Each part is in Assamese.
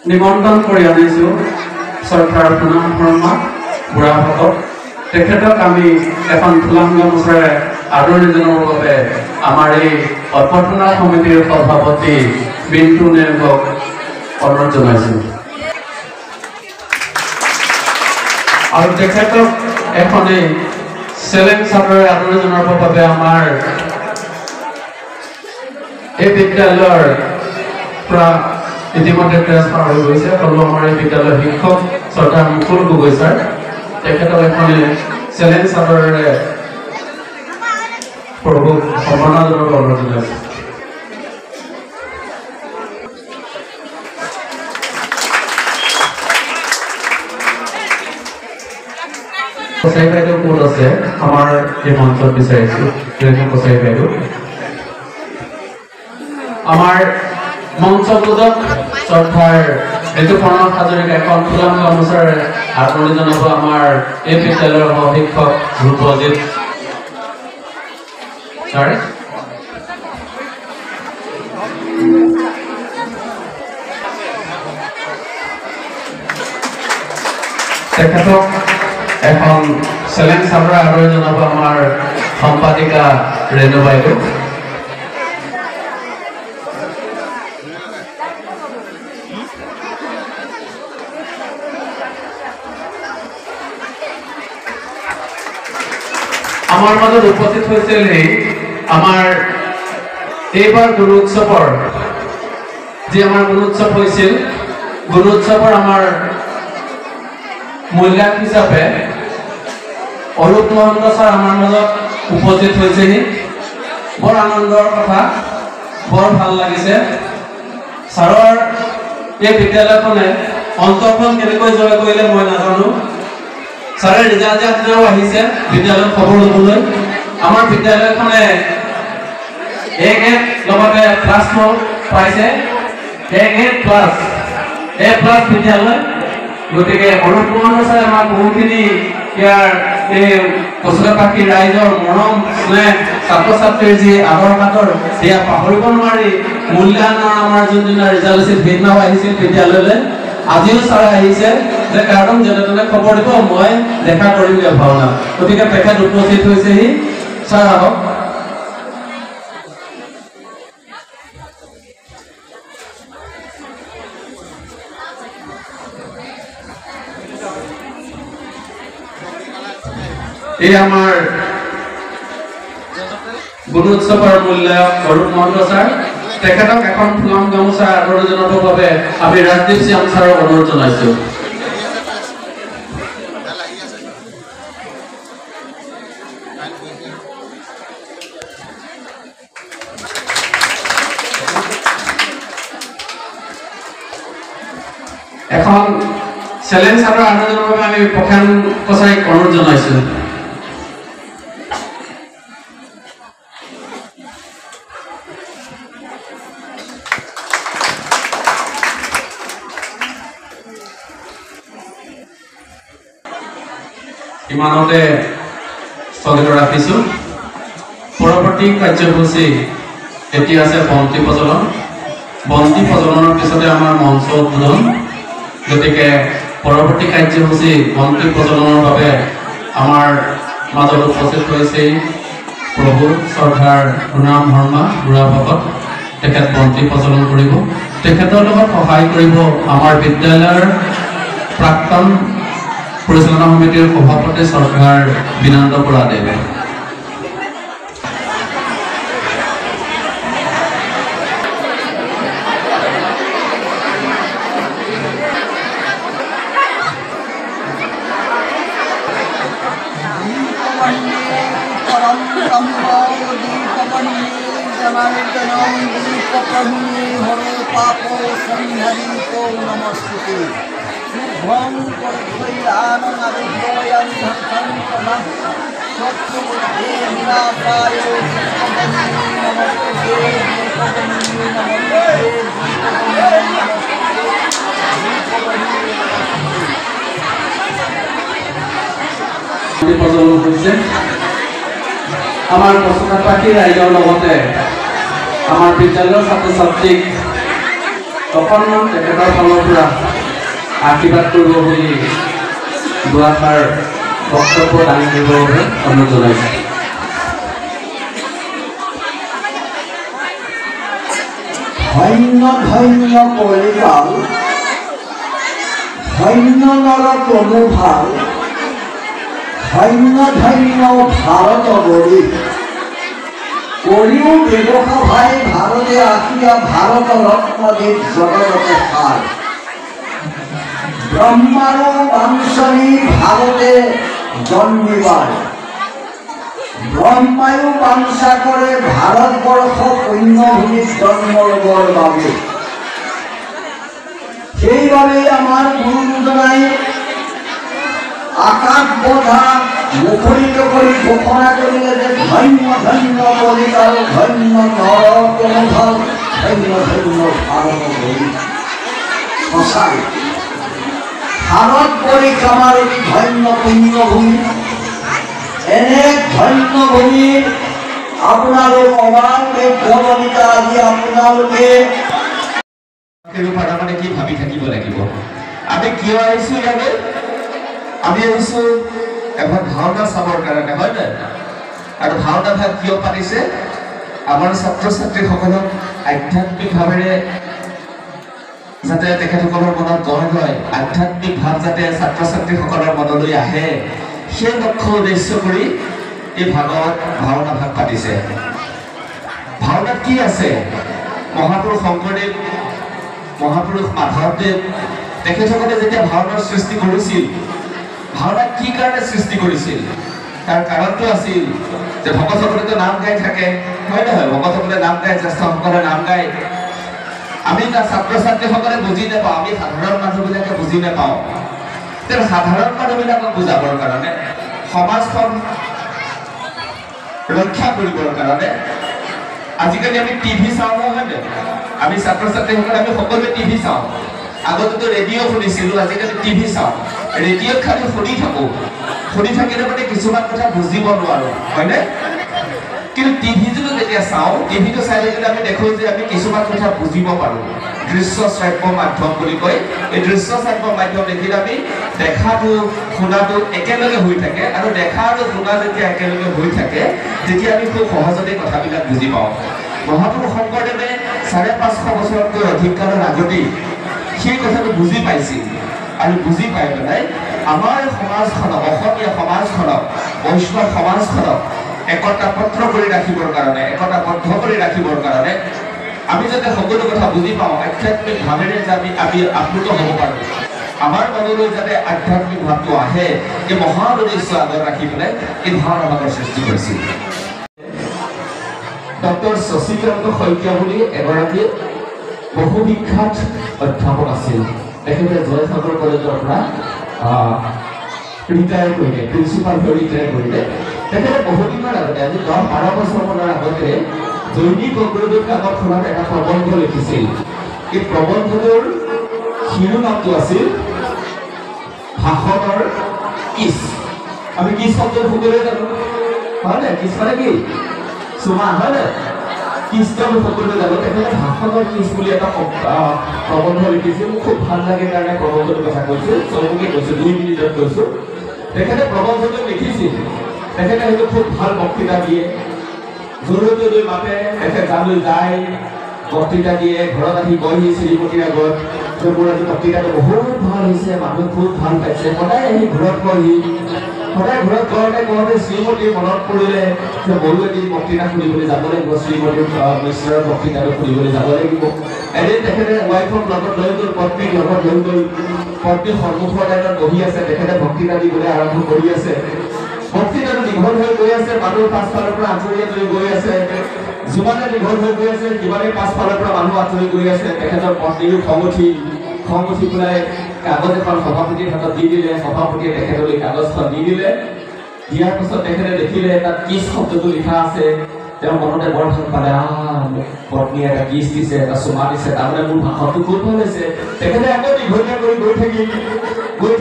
নিমন্ত্ৰণ কৰি আনিছোঁ চৰকাৰ প্ৰণাম শৰ্মা বুঢ়াভকত তেখেতক আমি এখন ফুলাম গামোচাৰে আদৰণি জনাবৰ বাবে আমাৰ এই অভ্যৰ্থনা সমিতিৰ সভাপতি বিন্তু নেওগক অনুৰোধ জনাইছোঁ আৰু তেখেতক এখন চেলেং চাদৰেৰে আদৰণি জনাবৰ বাবে আমাৰ এই বিদ্যালয়ৰ পৰা ইতিমধ্যে ট্ৰেন্সফাৰ হৈ গৈছে আৰু আমাৰ এই বিদ্যালয়ৰ শিক্ষক শ্ৰদ্ধাৰ মুকুল গগৈ ছাৰ তেখেতক এখন চেলেং চাদৰেৰে প্ৰভুক সম্মাননা জনাবৰ অনুৰোধ জনাইছোঁ কছাৰী বাইদেউ ক'ত আছে আমাৰ এই মঞ্চত বিচাৰিছোঁ কছাৰী বাইদেউ আমাৰ মঞ্চবোধক শ্ৰদ্ধাৰ ঋতুপৰ্ণ হাজৰিকা এখন ফুলাম গামোচাৰে আদৰণি জনাব আমাৰ এই বিদ্যালয়ৰ সহশিক্ষক ধ্ৰুৱজিৎ ছাৰ তেখেতক এখন চেলেং চাদৰে আদৰণি জনাব আমাৰ সম্পাদিকা ৰেণু বাইদেউ আমাৰ মাজত উপস্থিত হৈছিল আমাৰ এইবাৰ গুৰু উৎসৱৰ যি আমাৰ গুৰু উৎসৱ হৈছিল গুৰু উৎসৱৰ আমাৰ মূল্যায়ন হিচাপে অৰূপ মহন্ত ছাৰ আমাৰ মাজত উপস্থিত হৈছেহি বৰ আনন্দৰ কথা বৰ ভাল লাগিছে ছাৰৰ এই বিদ্যালয়খনে অন্তৰখন কেনেকৈ জয় কৰিলে মই নাজানো ছাৰে ৰিজাল্ট দিনাও আহিছে বিদ্যালয়ত খবৰ ল'বলৈ আমাৰ বিদ্যালয়খনে A লগতে প্লাছ পাইছে A+ বিদ্যালয় গতিকে অৰূপ মহন্ত ছাৰে আমাক বহুখিনি ইয়াৰ এই কচুকাপাখি ৰাইজৰ মৰম স্নেহ ছাত্ৰ ছাত্ৰীৰ যি আদৰ কাতৰ সেয়া পাহৰিব নোৱাৰি মূল্যায়নৰ আমাৰ যোনদিনা ৰিজাল্ট আছিল সেইদিনাও আহিছিল বিদ্যালয়লৈ আজিও ছাৰে আহিছে যে কাৰণ যেনে তেনে খবৰ দিব মই দেখা কৰিম ভাওনা গতিকে তেখেত উপস্থিত হৈছেহি ছাৰ আহক এই আমাৰ গুৰু উৎসৱৰ মূল্যায়ক অৰূপ মহন্ত ছাৰ তেখেতক এখন ফুলাম গামোচা আদৰণি জনাবৰ বাবে আমি ৰাজদীপ শ্যাম ছাৰক অনুৰোধ জনাইছোঁ এখন চেলেং চাদৰ আদৰণি জনাবৰ বাবে আমি প্ৰশান্ত কছাৰীক অনুৰোধ জনাইছোঁ ইমানতে স্থগিত ৰাখিছোঁ পৰৱৰ্তী কাৰ্যসূচী এতিয়া আছে বন্তি প্ৰজ্বলনৰ পিছতে আমাৰ মঞ্চ উদ্বোধন গতিকে পৰৱৰ্তী কাৰ্যসূচী বন্তি প্ৰজ্বলনৰ বাবে আমাৰ মাজত উপস্থিত হৈছে প্ৰভু শ্ৰদ্ধাৰ প্ৰণাম শৰ্মা বুঢ়াভকত তেখেত বন্তি প্ৰজ্বলন কৰিব তেখেতৰ লগত সহায় কৰিব আমাৰ বিদ্যালয়ৰ প্ৰাক্তন পৰিচালনা সমিতিৰ সভাপতি শ্ৰদ্ধাৰ বিনন্দ বৰাদেৱে Jamaluddin रूपकर्णी मणोपापो संहरितो नमस्ते शुभं परित्रयानं अविद्वयं धत्तं तमः सत्त्वबुद्धे निरासाय रूपकर्णी नमस्ते रूपकर्णी नमस्ते প্ৰজন্ম হৈছে আমাৰ পশ্চাদবাসী ৰাইজৰ লগতে আমাৰ বিদ্যালয়ৰ ছাত্ৰ ছাত্ৰীক অকণমান তেখেতৰ ফালৰ পৰা আশীৰ্বাদ কৰিব বুলি দুআষাৰ বক্তব্য দাঙি ধৰিবৰ বাবে অনুৰোধ জনাইছে। ধন্য ধন্য কলিকাল ধন্য নৰ তনুভাল ধন্য ধন্য ভাৰত গৰি কৰিও ব্যৱসা ভাই ভাৰতে আসিয়া ভাৰত ৰত্ন দেৱ জগততে সাৰ ব্ৰহ্মাৰো বাঞ্ছনী ভাৰতে জন্মিবাৰ ব্ৰহ্মায়ো বাঞ্ছা কৰে ভাৰতবৰ্ষ পুণ্যভূমিত জন্ম ল'বৰ বাবে সেইবাবেই আমাৰ গুৰুজনাই আকাশ বধা মুখৰিত কৰি ঘোষণা কৰিলে যে ধন্য ধন্য কলিকাল ধন্য নৰ তনুভাল ধন্য ধন্য ভাৰত গৰি সঁচাই ভাৰতবৰ্ষ আমাৰ অতি ধন্য পুণ্যভূমি এনে ধন্য ভূমিৰ আপোনালোক অবাকে জননিতা আজি আপোনালোকে মানে কি ভাবি থাকিব লাগিব আমি কিয় আহিছো ইয়ালে আমি আহিছো এখন ভাওনা চাবৰ কাৰণে হয় না আৰু ভাওনা ভাগ কিয় পাতিছে আমাৰ ছাত্ৰ ছাত্ৰীসকলক আধ্যাত্মিক ভাৱেৰে যাতে তেখেতসকলৰ মনত গঢ় লয় আধ্যাত্মিক ভাৱ যাতে ছাত্ৰ ছাত্ৰীসকলৰ মনলৈ আহে সেই লক্ষ্য উদ্দেশ্য কৰি এই ভাওনা ভাগ পাতিছে। ভাওনাত কি আছে মহাপুৰুষ শংকৰদেৱ মহাপুৰুষ মাধৱদেৱ তেখেতসকলে যেতিয়া ভাওনাৰ সৃষ্টি কৰিছিল ভাওনা কি কাৰণে সৃষ্টি কৰিছিল তাৰ কাৰণটো আছিল যে ভকতসকলেতো নাম গাই থাকে হয় নহয় ভকতসকলে নাম গায় জ্যেষ্ঠসকলে নাম গায় আমি ছাত্ৰ ছাত্ৰীসকলে বুজি নাপাওঁ আমি সাধাৰণ মানুহবিলাকে বুজি নাপাওঁ তেনে সাধাৰণ মানুহবিলাকক বুজাবৰ কাৰণে সমাজখন ৰক্ষা কৰিবৰ কাৰণে আজিকালি আমি টিভি চাওঁ নহয় নে আমি ছাত্ৰ ছাত্ৰীসকলে আমি সকলোৱে টিভি চাওঁ আগতেতো ৰেডিঅ' শুনিছিলোঁ আজিকালি টিভি চাওঁ ৰেডিঅ'ত খালি শুনি থাকিলে মানে কিছুমান কথা বুজিব নোৱাৰোঁ হয়নে কিন্তু টিভিটো যেতিয়া চাওঁ টিভিটো চাই থাকিলে আমি দেখোঁ যে আমি কিছুমান কথা বুজিব পাৰোঁ দৃশ্য শ্ৰাব্য মাধ্যম বুলি কয় এই দৃশ্য শ্ৰাব্য মাধ্যম দেখিলে আমি দেখাটো শুনাটো একেলগে হৈ থাকে আৰু দেখা আৰু শুনা যেতিয়া একেলগে হৈ থাকে তেতিয়া আমি খুব সহজতে কথাবিলাক বুজি পাওঁ মহাপুৰুষ শংকৰদেৱে ৫৫০ বছৰতকৈ অধিক কালৰ আগতেই সেই কথাটো বুজি পাইছিল আৰু বুজি পাই পেলাই আমাৰ সমাজখনক অসমীয়া সমাজখনক বৈষ্ণৱ সমাজখনক একতাবদ্ধ কৰি ৰাখিবৰ কাৰণে একতাবদ্ধ কৰি ৰাখিবৰ কাৰণে আমি যাতে সকলো কথা বুজি পাওঁ আধ্যাত্মিক ভাৱেৰে যে আমি আপ্লুত হ'ব পাৰোঁ আমাৰ মনলৈ যাতে আধ্যাত্মিক ভাৱটো আহে এই মহান উদ্দেশ্য আগত ৰাখি পেলাই এই ভাওনা ভাগৰ সৃষ্টি কৰিছিল। ডক্টৰ শশীকান্ত শইকীয়া বুলি এগৰাকী বহু বিখ্যাত অধ্যাপক আছিল তেখেতে জয়সাগৰ কলেজৰ পৰা ৰিটায়াৰ কৰিলে প্ৰিন্সিপাল হৈ ৰিটায়াৰ কৰিলে তেখেতে বহুদিনৰ আগতে আজি ১০-১২ বছৰমানৰ আগতে দৈনিক অগ্ৰদূত কাকতখনত এটা প্ৰবন্ধ লিখিছিল এই প্ৰবন্ধটোৰ শিৰোনামটো আছিল ভাষণৰ কিছ আমি কিছ শব্দ সকলোৱে জানো হয় নে কিছ মানে কি চুমা হয় নে কিছটো আমি সকলোৱে জানো তেখেতে ভাষণৰ কিছ বুলি এটা প্ৰবন্ধ লিখিছিল খুব ভাল লাগে কাৰণে প্ৰবন্ধটোৰ কথা কৈছোঁ চমুকৈ কৈছোঁ ২ মিনিটত কৈছোঁ তেখেতে প্ৰবন্ধটো লিখিছিল তেখেতে হয়তো খুব ভাল বক্তৃতা দিয়ে জৰুৰতে লৈ মাতে তেখেত তালৈ যায় বক্তৃতা দিয়ে ঘৰত আহি বহি শ্ৰীমতীৰ আগত মোৰ আজি বক্তৃতাটো বহুত ভাল হৈছে মানুহ খুব ভাল পাইছে সদায় আহি ঘৰত বহি সদায় ঘৰত কওঁতে শ্ৰীমতীৰ মনত পৰিলে যে ময়ো এদিন বক্তৃতা শুনিবলৈ যাব লাগিব শ্ৰীমতীৰ মিশ্ৰৰ বক্তৃতাটো শুনিবলৈ যাব লাগিব এদিন তেখেতে ৱাইফক লগত লৈ গ'ল পত্নীক লগত লৈ গ'ল পত্নীৰ সন্মুখত এজন বহি আছে তেখেতে বক্তৃতা দিবলৈ আৰম্ভ কৰি আছে বক্তৃতাটো দীঘল হৈ গৈ আছে মানুহ পাছফালৰ পৰা আঁতৰিয়াই লৈ গৈ আছে যিমানে দীঘল হৈ গৈ আছে সিমানে পাছফালৰ পৰা মানুহ আঁতৰি গৈ আছে তেখেতৰ পত্নীৰো খং উঠি পেলাই কাগজ এখন সভাপতিৰ হাতত দি দিলে সভাপতিয়ে তেখেতলৈ কাগজখন দি দিলে দিয়াৰ পাছত তেখেতে দেখিলে তাত কিছ শব্দটো লিখা আছে তেওঁ মনতে বৰ ভাল পালে পত্নীয়ে এটা কিছ দিছে এটা চুমা দিছে তাৰমানে মোৰ ভাষণটো খুব ভাল হৈছে তেখেতে আকৌ দীঘলীয়া কৰি গৈ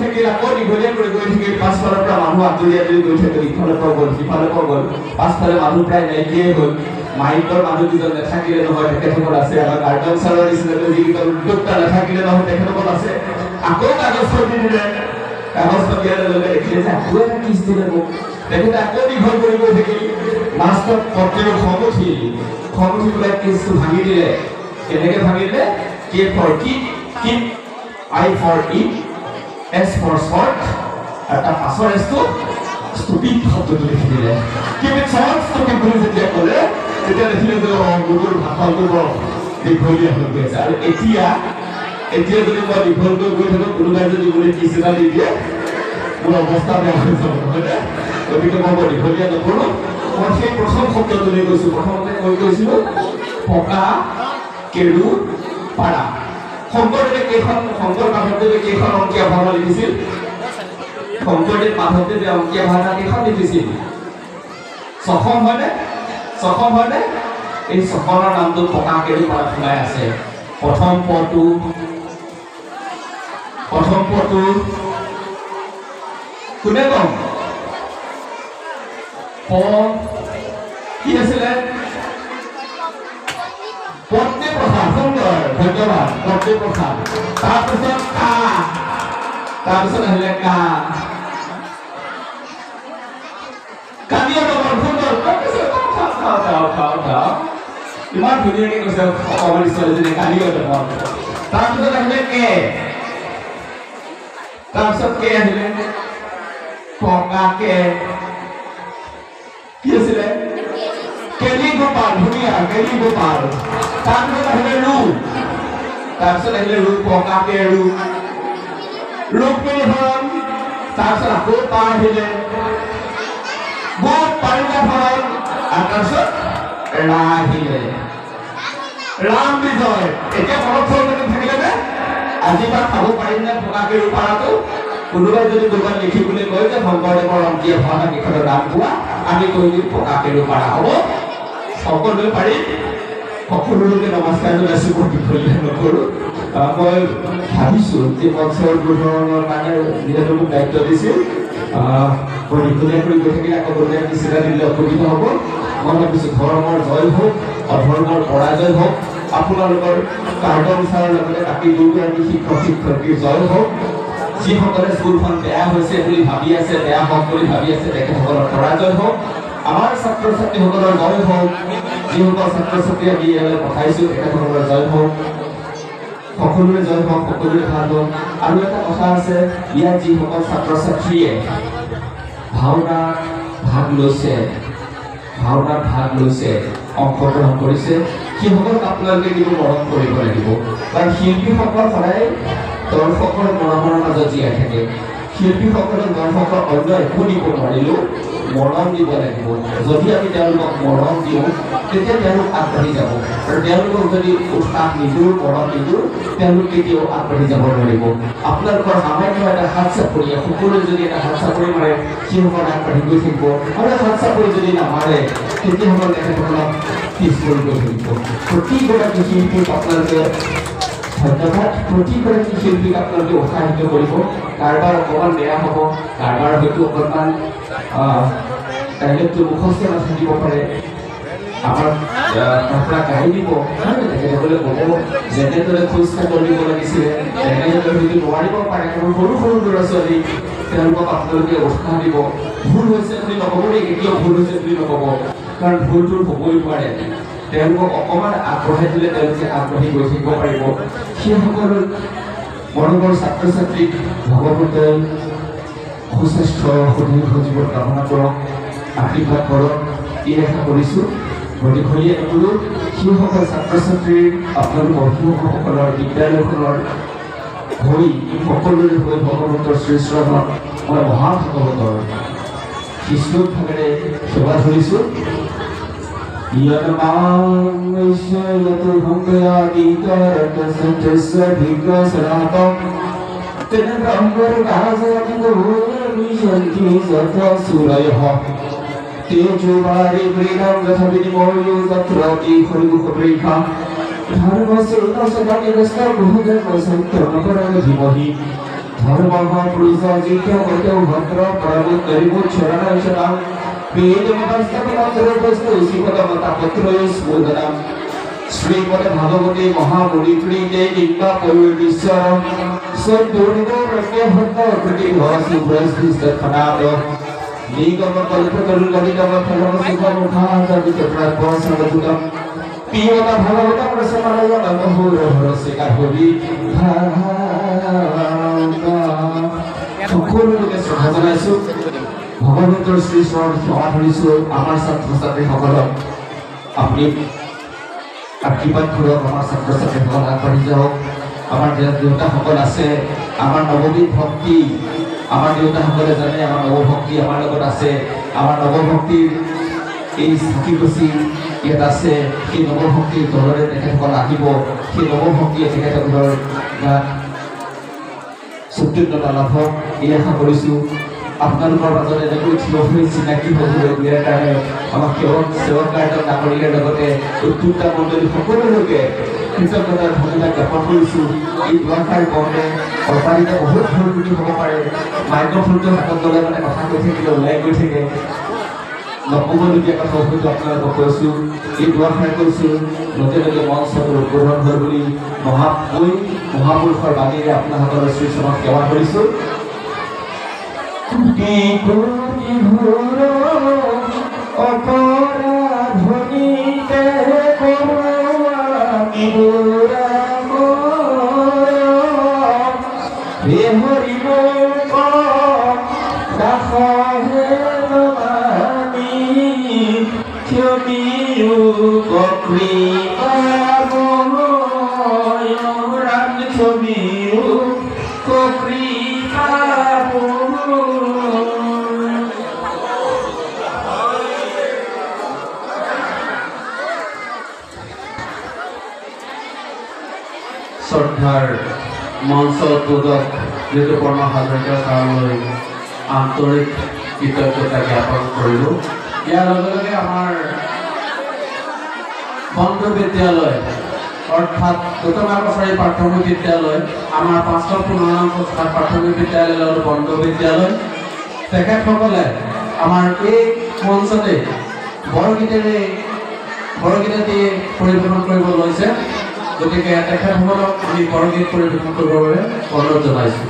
থাকিল আকৌ দীঘলীয়া কৰি গৈ থাকিল পাছফালৰ পৰা মানুহ আঁতৰি গৈ থাকিল ইফালৰ পৰা গ'ল সিফালৰ পৰা গ'ল পাছফালে মানুহ প্ৰায় নাইকিয়াই হ'ল মাইকৰ মানুহ দুজন নাথাকিলে নহয় তেখেতসকল আছে আমাৰ গাৰ্ডন ছাৰৰ নিচিনা যিকেইটা উদ্যোক্তা নাথাকিলে নহয় তেখেতসকল আছে আকৌ কাগজখন দি দিলে কাগজখন দিয়াৰ লগে লগে দেখিলে যে আকৌ এটা কিছ দিলে মোক তেখেতে আকৌ দীঘল কৰি গৈ থাকিল লাষ্টত পত্নীৰ খং উঠি পেলাই কিছটো ভাঙি দিলে কেনেকে ভাঙি দিলে K for keep I for eat S for short আৰু তাৰ পাছৰ এছটো ষ্টুপিড শব্দটো লিখি দিলে keep it short ষ্টুপিড বুলি যেতিয়া ক'লে তেতিয়া দেখিলে যে গুৰুৰ ভাষণটো বৰ দীঘলীয়া হৈ গৈ আছে আৰু এতিয়া যদি মই দীঘলকৈ গৈ থাকোঁ কোনোবাই যদি বোলে কিছ এটা দি দিয়ে মোৰ অৱস্থা বেয়া হৈ যাব হয়নে গতিকে মই বৰ দীঘলীয়া নকৰোঁ মই সেই প্ৰথম শব্দটো লৈ গৈছোঁ প্ৰথমতে কৈছিলোঁ পকা কেৰু পাৰা শংকৰদেৱে কেইখন অংকীয়া ভাওনা লিখিছিল শংকৰদেৱ মাধৱদেৱে অংকীয়া ভাওনা কেইখন লিখিছিল ছখন হয়নে এই ছখনৰ নামটো পকা কেৰু পাৰা সোমাই আছে প্ৰথম পদটো কোনে কম কি আছিলে পত্নী প্ৰসাদ সুন্দৰ ধন্যবাদ পত্নী প্ৰসাদ তাৰপিছত আহিলে কানিয়া বাবাৰ সুন্দৰ ইমান ধুনীয়াকে কৈছে অকমানি ছোৱালীজনী কানিয়া বাবাৰ তাৰপিছত আহিলে আহিলে পকাকে কি আছিলে কেলি গোপাল ধুনীয়া কেলি গোপাল তাৰপিছত আহিলে পকাকে ৰুক্মিণী হৰণ তাৰপিছত আকৌ পাৰ আহিলে গোপ পাৰিজা হৰণ আৰু তাৰপিছত আহিলে ৰাম বিজয় এতিয়া মনত থাকিলে নে আজি পৰা খাব পাৰিম নে পকাকে পাৰাটো কোনোবাই যদি দুবাৰ লিখিবলৈ কয় যে শংকৰদেৱৰ অংকীয়া ভাওনা কেইখনৰ নাম কোৱা আমি কৈ দিম পকাকে পাৰা হ'ব সকলোৱে পাৰিম সকলোকে নমস্কাৰ জনাইছো বৰ দীঘলীয়া নকৰোঁ মই ভাবিছোঁ যে মঞ্চৰ উদ্বোধনৰ কাৰণে যিহেতু মোক দায়িত্ব দিছিল বৰ দীঘলীয়া কৰি গৈ থাকিলে আকৌ কোনোবাই নিচিনা দিলে অসুবিধা হ'ব মই ভাবিছোঁ ধৰ্মৰ জয় হওক অধৰ্মৰ পৰাজয় হওক আপোনালোকৰ কাৰ্টন ছাৰৰ লগতে বাকী দুগৰাকী শিক্ষয়িত্ৰীৰ জয় হওক যিসকলে স্কুলখন বেয়া হৈছে বুলি ভাবি আছে বেয়া হওক বুলি ভাবি আছে তেখেতসকলৰ পৰাজয় হওক আমাৰ ছাত্ৰ ছাত্ৰীসকলৰ জয় হওক যিসকল ছাত্ৰ ছাত্ৰী আমি ইয়ালৈ পঠাইছোঁ তেখেতসকলৰ জয় হওক সকলোৰে জয় হওক সকলোৰে ভাল হওক আৰু এটা কথা আছে ইয়াত যিসকল ছাত্ৰ ছাত্ৰীয়ে ভাওনাত ভাগ লৈছে অংশগ্ৰহণ কৰিছে সেইসকলক আপোনালোকে কিন্তু মৰম কৰিব লাগিব কাৰণ শিল্পীসকল সদায় দৰ্শকৰ মৰমৰ মাজত জীয়াই থাকে শিল্পীসকলক দৰ্শকৰ অন্য একো দিব নোৱাৰিলেও মৰম দিব লাগিব যদি আমি তেওঁলোকক মৰম দিওঁ তেতিয়া তেওঁলোক আগবাঢ়ি যাব আৰু তেওঁলোকক যদি উৎসাহ নিদিওঁ মৰম নিদিওঁ তেওঁলোক কেতিয়াও আগবাঢ়ি যাব নোৱাৰিব আপোনালোকৰ সামান্য এটা হাত চাপৰিয়ে সকলোৱে যদি এটা হাত চাপৰি মাৰে সেইসকল আগবাঢ়ি গৈ থাকিব আৰু হাত চাপৰি যদি নামাৰে তেতিয়াহ'লে তেখেতসকলক পিছ পৰি গৈ থাকিব প্ৰতিগৰাকী শিল্পীক আপোনালোকে ধন্যবাদ প্ৰতিগৰাকী শিল্পীক আপোনালোকে উৎসাহিত কৰিব কাৰোবাৰ অকণমান বেয়া হ'ব কাৰোবাৰ হয়তো অকণমান ডাইলেক্টটো মুখস্থ নাথাকিব পাৰে আমাৰ আপোনাৰ গাই দিব তেখেতসকলে ক'ব যেনেদৰে খোজকাঢ়ি দিব লাগিছিলে তেনেদৰে হয়তো নোৱাৰিব পাৰে কাৰণ সৰু ল'ৰা ছোৱালী তেওঁলোকক আপোনালোকে উৎসাহ দিব ভুল হৈছে বুলি নক'ব দেই কেতিয়াও ভুল হৈছে বুলি নক'ব কাৰণ ভুলটো হ'বই পাৰে তেওঁলোকক অকণমান আগবঢ়াই দিলে তেওঁলোকে আগবাঢ়ি গৈ থাকিব পাৰিব সেইসকল মৰমৰ ছাত্ৰ ছাত্ৰীক ভগৱন্তই সুস্বাস্থ্য সুদীৰ্ঘ জীৱন কামনা কৰক আশীৰ্বাদ কৰক এই আশা কৰিছোঁ দীঘলীয়া নকৰোঁ সেইসকল ছাত্ৰ ছাত্ৰীৰ আপোনালোক অভিভাৱকসকলৰ বিদ্যালয়খনৰ হৈ সকলোৰে হৈ ভগৱন্তৰ শ্ৰীচৰণত মই মহাভাগৱতৰ কৃষ্ণৰ ভাগেৰে সেৱা ধৰিছোঁ শ্ৰীমদ ভাগবতী মহামুনিপ্ৰীতে নিম্বা পৰিবেশ্বৰ সদ্দুৰ্গপ্ৰজ্ঞভক্তি ভসুভ্ৰস্তিস্তখনাদ নিগম কল্পতৰুগণিতম ফলম সুখমুখাজবিতপ্ৰাপসংগতুতম পিয়তা ভাগবতম ৰসমালয় নমঃ হৰি সকলো লোকে শ্ৰদ্ধা জনাইছো ভগৱন্তৰ শ্ৰী চৰণ সেৱা ধৰিছো আমাৰ ছাত্ৰ ছাত্ৰীসকলক আপুনি আশীৰ্বাদ কৰক আমাৰ ছাত্ৰ ছাত্ৰীসকল আগবাঢ়ি যাওক আমাৰ দেউতাসকল আছে আমাৰ নৱবিধ ভক্তি আমাৰ দেউতাসকলে জানে আমাৰ নৱভক্তি আমাৰ লগত আছে আমাৰ নৱভক্তিৰ এই চাকিগছি ইয়াত আছে সেই নৱভক্তিৰ দলৰে তেখেতসকল আহিব সেই নৱভক্তিয়ে তেখেতসকলৰ গাত সত্যতা লাভ এই আশা কৰিছোঁ আপোনালোকৰ মাজত এনেকৈ থিয় হৈ চিনাকি হ'বলৈ দিয়াৰ কাৰণে আমাক সেৱক কাৰ্ডৰ নাগৰিকৰ লগতে উদ্যোক্তা মণ্ডলী সকলোলৈকে কৃতজ্ঞতাৰ ধন্যবাদ জ্ঞাপন কৰিছোঁ এই দুআষাৰ কওঁতে অপাৰিতা বহুত ভুল ত্ৰুটি হ'ব পাৰে মাইক্ৰফোনটো হাতত ল'লে মানে কথা কৈ থাকিলে ওলাই গৈ থাকে নক'বলগীয়া কথা হয়তো আপোনালোকক কৈছোঁ এই দুআষাৰ কৈছোঁ লগে লগে মঞ্চটোৰ উদ্বোধন হয় বুলি মহাপুৰুষৰ বাণীৰে আপোনালোকৰ শ্ৰীচৰণত সেৱা কৰিছোঁ শ্ৰদ্ধাৰ মঞ্চ উদ্বোধক ঋতুপৰ্ণ হাজৰিকা ছাৰলৈ আন্তৰিক কৃতজ্ঞতা জ্ঞাপন কৰিলোঁ ইয়াৰ লগে লগে আমাৰ বন্ধু বিদ্যালয় অৰ্থাৎ দোতমা কছাৰী প্ৰাথমিক বিদ্যালয় আমাৰ ৫১৫ প্ৰাথমিক বিদ্যালয়ৰ লগত বন্ধু বিদ্যালয় তেখেতসকলে আমাৰ এই মঞ্চতে বৰগীতেৰে পৰিৱেশন কৰিব লৈছে গতিকে তেখেতসকলক আমি বৰগীত পৰিৱেশন কৰিবৰ বাবে অনুৰোধ জনাইছোঁ